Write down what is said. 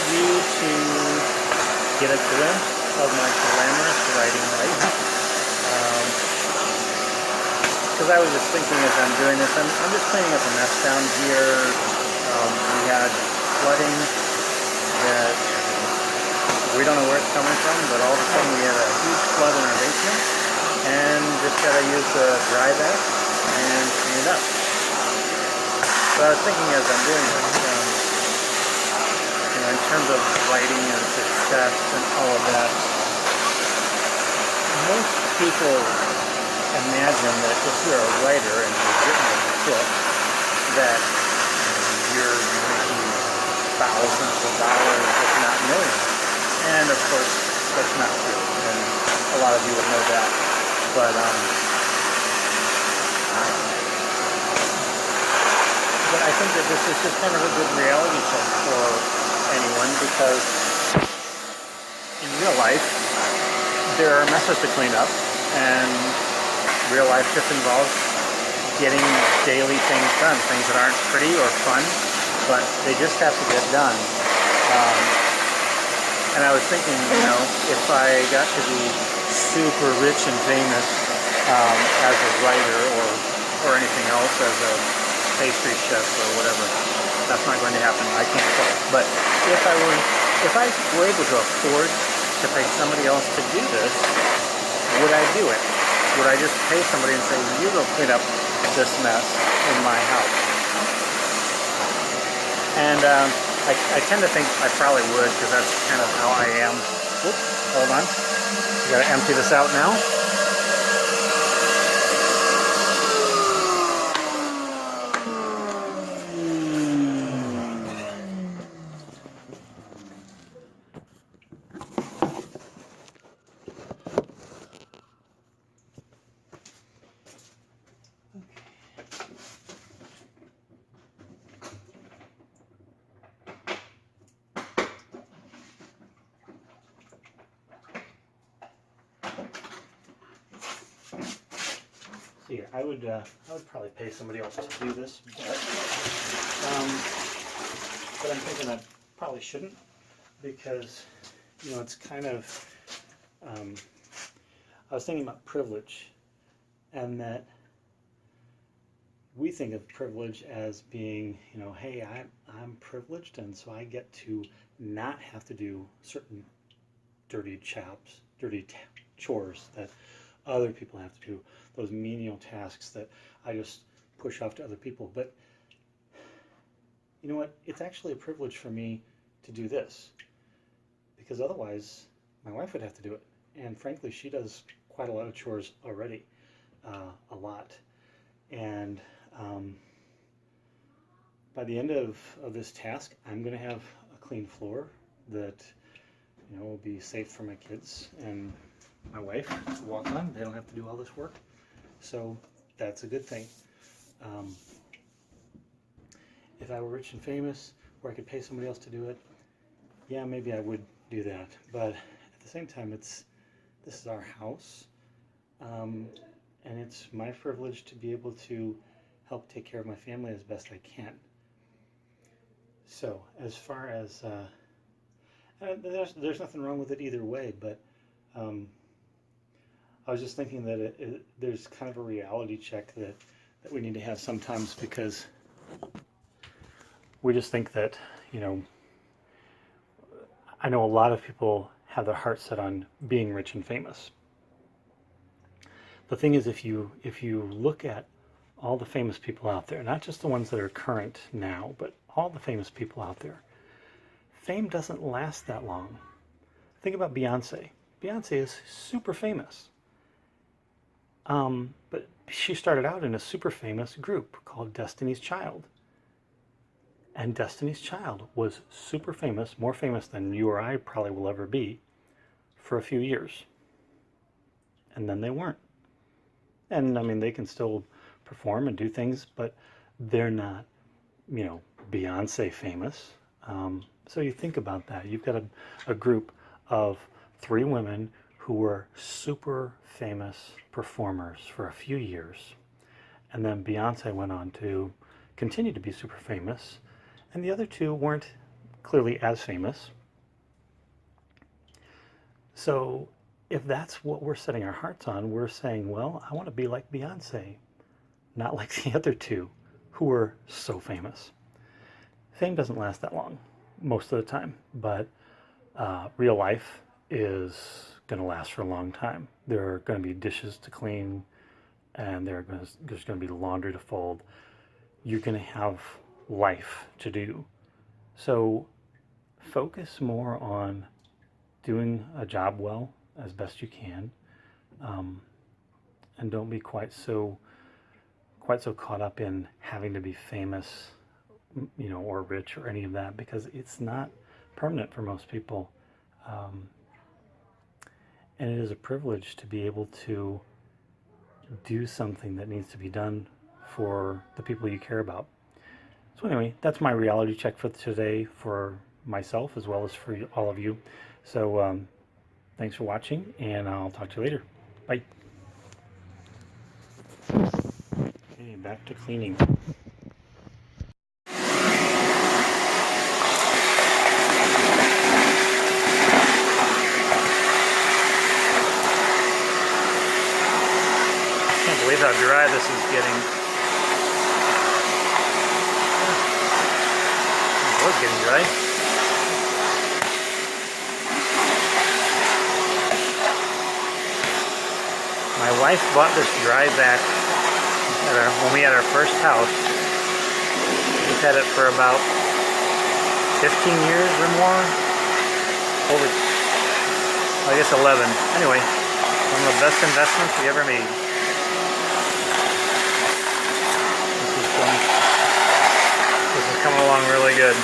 wanted you to get a glimpse of my glamorous writing life. Because I was just thinking as I'm doing this, I'm just cleaning up a mess down here. We had flooding that we don't know where it's coming from, but all of a sudden we had a huge flood in our basement, and just got to use the dry back and clean it up. So I was thinking as I'm doing this, in terms of writing and success and all of that, most people imagine that if you're a writer and you've written a book, that you're making thousands of dollars, if not millions. And of course, that's not true, and a lot of you would know that. But I think that this is just kind of a good reality check for anyone, because in real life, there are messes to clean up, and real life just involves getting daily things done, things that aren't pretty or fun, but they just have to get done. And I was thinking, if I got to be super rich and famous as a writer or anything else, as a pastry chef or whatever, that's not going to happen. I can't cook. But if I were able to afford to pay somebody else to do this, would I do it? Would I just pay somebody and say, you go clean up this mess in my house? And I tend to think I probably would, because that's kind of how I am. Whoops, hold on. You gotta empty this out now. Here, I would probably pay somebody else to do this, but I'm thinking I probably shouldn't, because it's kind of I was thinking about privilege, and that we think of privilege as being, hey, I'm privileged, and so I get to not have to do certain dirty chores that other people have to do, those menial tasks that I just push off to other people. But you know what? It's actually a privilege for me to do this, because otherwise my wife would have to do it. And frankly, she does quite a lot of chores already, a lot. And by the end of this task, I'm going to have a clean floor that will be safe for my kids and my wife to walk on. They don't have to do all this work, so that's a good thing. If I were rich and famous, or I could pay somebody else to do it, yeah, maybe I would do that. But at the same time, this is our house, and it's my privilege to be able to help take care of my family as best I can. So as far as there's nothing wrong with it either way, but I was just thinking that there's kind of a reality check that we need to have sometimes, because we just think that, I know a lot of people have their heart set on being rich and famous. The thing is, if you look at all the famous people out there, not just the ones that are current now, but all the famous people out there, fame doesn't last that long. Think about Beyonce. Beyonce is super famous. But she started out in a super famous group called Destiny's Child. And Destiny's Child was super famous, more famous than you or I probably will ever be, for a few years. And then they weren't. And I mean, they can still perform and do things, but they're not, Beyonce famous. So you think about that. You've got a group of 3 women who were super famous performers for a few years. And then Beyonce went on to continue to be super famous. And the other 2 weren't clearly as famous. So if that's what we're setting our hearts on, we're saying, well, I want to be like Beyonce, not like the other two who were so famous. Fame doesn't last that long most of the time, but real life is going to last for a long time. There are going to be dishes to clean, and there's going to be laundry to fold. You're going to have life to do. So focus more on doing a job well as best you can, and don't be quite so caught up in having to be famous, or rich or any of that, because it's not permanent for most people. And it is a privilege to be able to do something that needs to be done for the people you care about. So anyway, that's my reality check for today, for myself as well as for all of you. So thanks for watching, and I'll talk to you later. Bye. Okay, back to cleaning. I can't believe how dry this is getting. It was getting dry. My wife bought this dry vac when we had our first house. We've had it for about 15 years or more. Over, I guess 11. Anyway, one of the best investments we ever made. This is coming along really good.